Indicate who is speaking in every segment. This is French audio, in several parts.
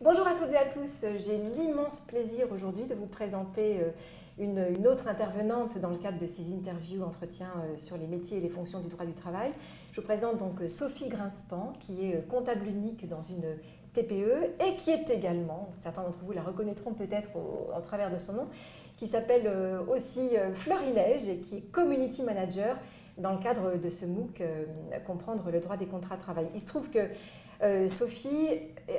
Speaker 1: Bonjour à toutes et à tous, j'ai l'immense plaisir aujourd'hui de vous présenter une autre intervenante dans le cadre de ces interviews, entretiens sur les métiers et les fonctions du droit du travail. Je vous présente donc Sophie Grinspan, qui est comptable unique dans une TPE et qui est également, certains d'entre vous la reconnaîtront peut-être en travers de son nom, qui s'appelle aussi Florilège et qui est Community Manager dans le cadre de ce MOOC Comprendre le droit des contrats de travail. Il se trouve que Sophie,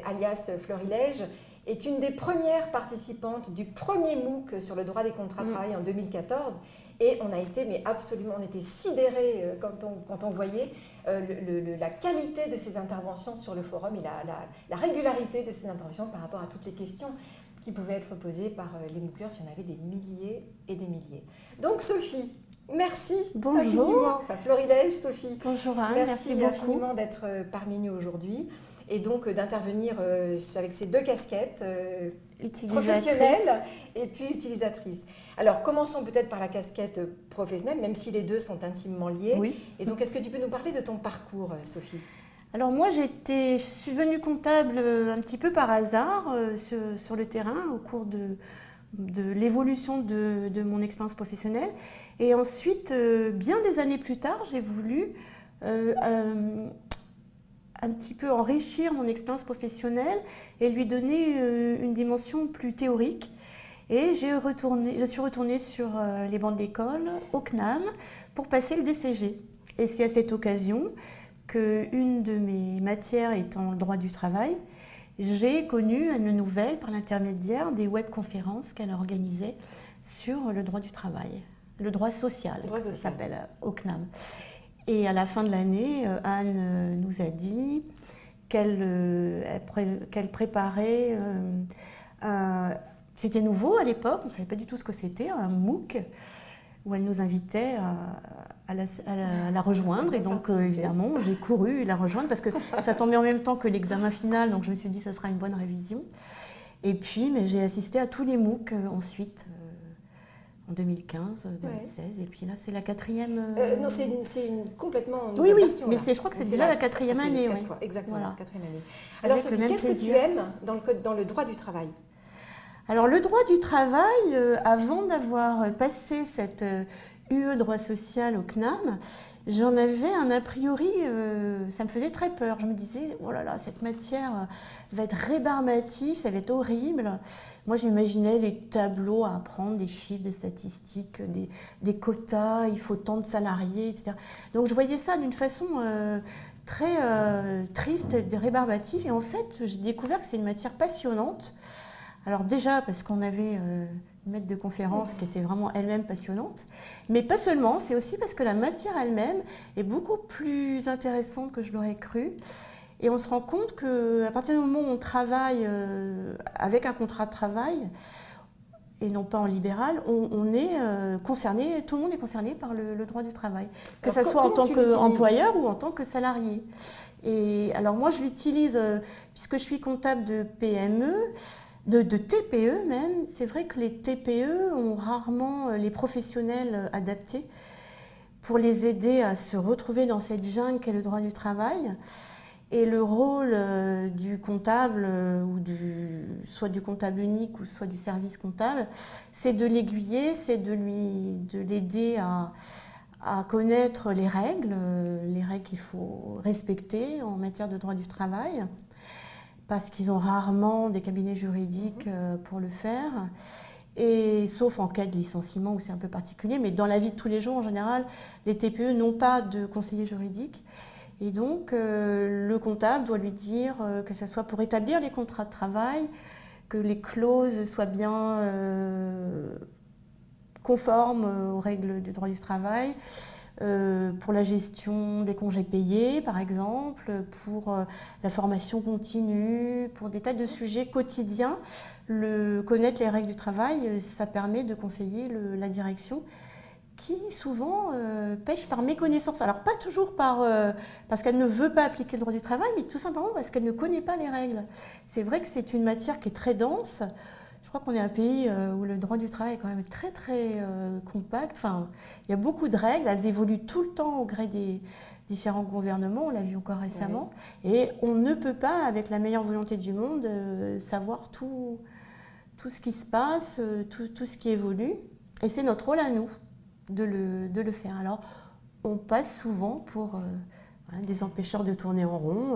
Speaker 1: alias Florilège, est une des premières participantes du premier MOOC sur le droit des contrats de travail en 2014. Et on a été, mais absolument, on était sidérés quand on voyait la qualité de ses interventions sur le forum et la régularité de ses interventions par rapport à toutes les questions qui pouvaient être posées par les MOOCers. Il y en avait des milliers et des milliers. Donc Sophie, merci.
Speaker 2: Bonjour.
Speaker 1: Enfin, Florilège, Sophie.
Speaker 2: Bonjour Anne,
Speaker 1: merci infiniment d'être parmi nous aujourd'hui et donc d'intervenir avec ces deux casquettes, professionnelle et puis utilisatrice. Alors commençons peut-être par la casquette professionnelle, même si les deux sont intimement liés.
Speaker 2: Oui.
Speaker 1: Et donc est-ce que tu peux nous parler de ton parcours, Sophie ?
Speaker 2: Alors moi je suis devenue comptable un petit peu par hasard sur le terrain au cours de l'évolution de mon expérience professionnelle. Et ensuite, bien des années plus tard, j'ai voulu un petit peu enrichir mon expérience professionnelle et lui donner une dimension plus théorique. Et je suis retournée sur les bancs de l'école, au CNAM, pour passer le DCG. Et c'est à cette occasion qu'une de mes matières étant le droit du travail, j'ai connu une nouvelle par l'intermédiaire des webconférences qu'elle organisait sur le droit du travail, le droit social, ça s'appelle au CNAM. Et à la fin de l'année, Anne nous a dit qu'elle préparait, c'était nouveau à l'époque, on ne savait pas du tout ce que c'était, un MOOC, où elle nous invitait à la rejoindre. Et donc, évidemment, j'ai couru la rejoindre parce que ça tombait en même temps que l'examen final. Donc, je me suis dit que ça sera une bonne révision. Et puis, j'ai assisté à tous les MOOC ensuite, en 2015, 2016. Ouais. Et puis là, c'est la quatrième...
Speaker 1: non, c'est complètement
Speaker 2: nouvelle version, mais je crois que c'est déjà la quatrième année.
Speaker 1: 4 fois, exactement, voilà. La quatrième année. Alors, Sophie, qu'est-ce que tu aimes dans le droit du travail ?
Speaker 2: Alors, le droit du travail, avant d'avoir passé cette UE droit social au CNAM, j'en avais un a priori, ça me faisait très peur. Je me disais, oh là là, cette matière va être rébarbative, ça va être horrible. Moi, j'imaginais les tableaux à apprendre, des chiffres, des statistiques, des quotas, il faut tant de salariés, etc. Donc, je voyais ça d'une façon très triste et rébarbative. Et en fait, j'ai découvert que c'est une matière passionnante. Alors déjà parce qu'on avait une maître de conférence qui était vraiment elle-même passionnante, mais pas seulement, c'est aussi parce que la matière elle-même est beaucoup plus intéressante que je l'aurais cru. Et on se rend compte qu'à partir du moment où on travaille avec un contrat de travail, et non pas en libéral, on est concerné, tout le monde est concerné par le droit du travail, que ce soit en tant qu'employeur ou en tant que salarié. Et alors moi je l'utilise, puisque je suis comptable de PME, de TPE même, c'est vrai que les TPE ont rarement les professionnels adaptés pour les aider à se retrouver dans cette jungle qu'est le droit du travail. Et le rôle du comptable, soit du comptable unique ou soit du service comptable, c'est de l'aiguiller, c'est de l'aider à connaître les règles qu'il faut respecter en matière de droit du travail, parce qu'ils ont rarement des cabinets juridiques pour le faire, et sauf en cas de licenciement où c'est un peu particulier, mais dans la vie de tous les jours en général, les TPE n'ont pas de conseiller juridique, et donc le comptable doit lui dire que ce soit pour établir les contrats de travail, que les clauses soient bien conformes aux règles du droit du travail, pour la gestion des congés payés, par exemple, pour la formation continue, pour des tas de sujets quotidiens. Connaître les règles du travail, ça permet de conseiller la direction qui souvent pêche par méconnaissance. Alors pas toujours parce qu'elle ne veut pas appliquer le droit du travail, mais tout simplement parce qu'elle ne connaît pas les règles. C'est vrai que c'est une matière qui est très dense. Je crois qu'on est un pays où le droit du travail est quand même très très compact. Enfin, il y a beaucoup de règles, elles évoluent tout le temps au gré des différents gouvernements, on l'a vu encore récemment. Oui. Et on ne peut pas, avec la meilleure volonté du monde, savoir tout ce qui se passe, tout ce qui évolue. Et c'est notre rôle à nous de le faire. Alors, on passe souvent pour des empêcheurs de tourner en rond.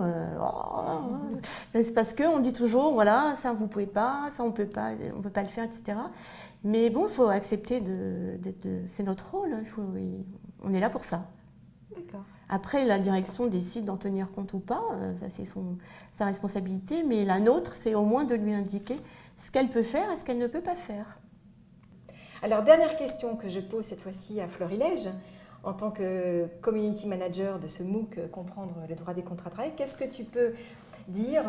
Speaker 2: C'est parce qu'on dit toujours, voilà, ça vous pouvez pas, ça on peut pas le faire, etc. Mais bon, il faut accepter c'est notre rôle, on est là pour ça.
Speaker 1: D'accord.
Speaker 2: Après, la direction décide d'en tenir compte ou pas, ça c'est sa responsabilité, mais la nôtre, c'est au moins de lui indiquer ce qu'elle peut faire et ce qu'elle ne peut pas faire.
Speaker 1: Alors, dernière question que je pose cette fois-ci à Florilège. En tant que community manager de ce MOOC Comprendre le droit des contrats de travail, qu'est-ce que tu peux dire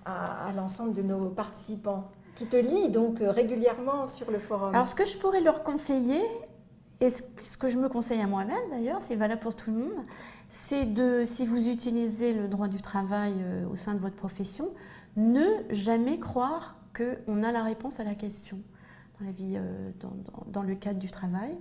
Speaker 1: à l'ensemble de nos participants qui te lient donc régulièrement sur le forum?
Speaker 2: Alors, ce que je pourrais leur conseiller, et ce que je me conseille à moi-même d'ailleurs, c'est valable pour tout le monde, c'est si vous utilisez le droit du travail au sein de votre profession, ne jamais croire qu'on a la réponse à la question dans la vie, dans le cadre du travail.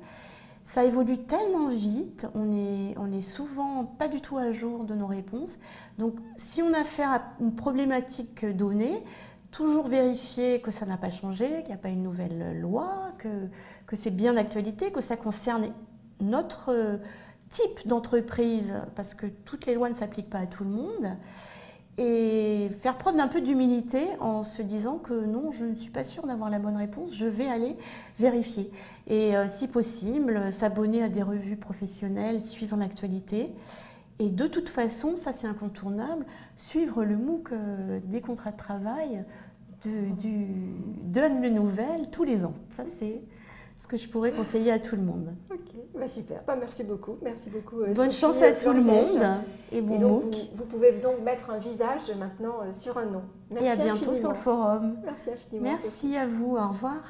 Speaker 2: Ça évolue tellement vite, on est souvent pas du tout à jour de nos réponses. Donc, si on a affaire à une problématique donnée, toujours vérifier que ça n'a pas changé, qu'il n'y a pas une nouvelle loi, que c'est bien d'actualité, que ça concerne notre type d'entreprise, parce que toutes les lois ne s'appliquent pas à tout le monde. Et faire preuve d'un peu d'humilité en se disant que non, je ne suis pas sûre d'avoir la bonne réponse, je vais aller vérifier. Et si possible, s'abonner à des revues professionnelles suivant l'actualité. Et de toute façon, ça c'est incontournable, suivre le MOOC des contrats de travail donne les nouvelles tous les ans. Ça c'est ce que je pourrais conseiller à tout le monde.
Speaker 1: Ok, bah super, merci beaucoup. Merci beaucoup.
Speaker 2: Bonne chance à tout le monde et bon MOOC.
Speaker 1: Vous pouvez donc mettre un visage maintenant sur un nom.
Speaker 2: Merci et à bientôt
Speaker 1: infiniment.
Speaker 2: Sur le forum.
Speaker 1: Merci infiniment.
Speaker 2: Merci à vous, au revoir.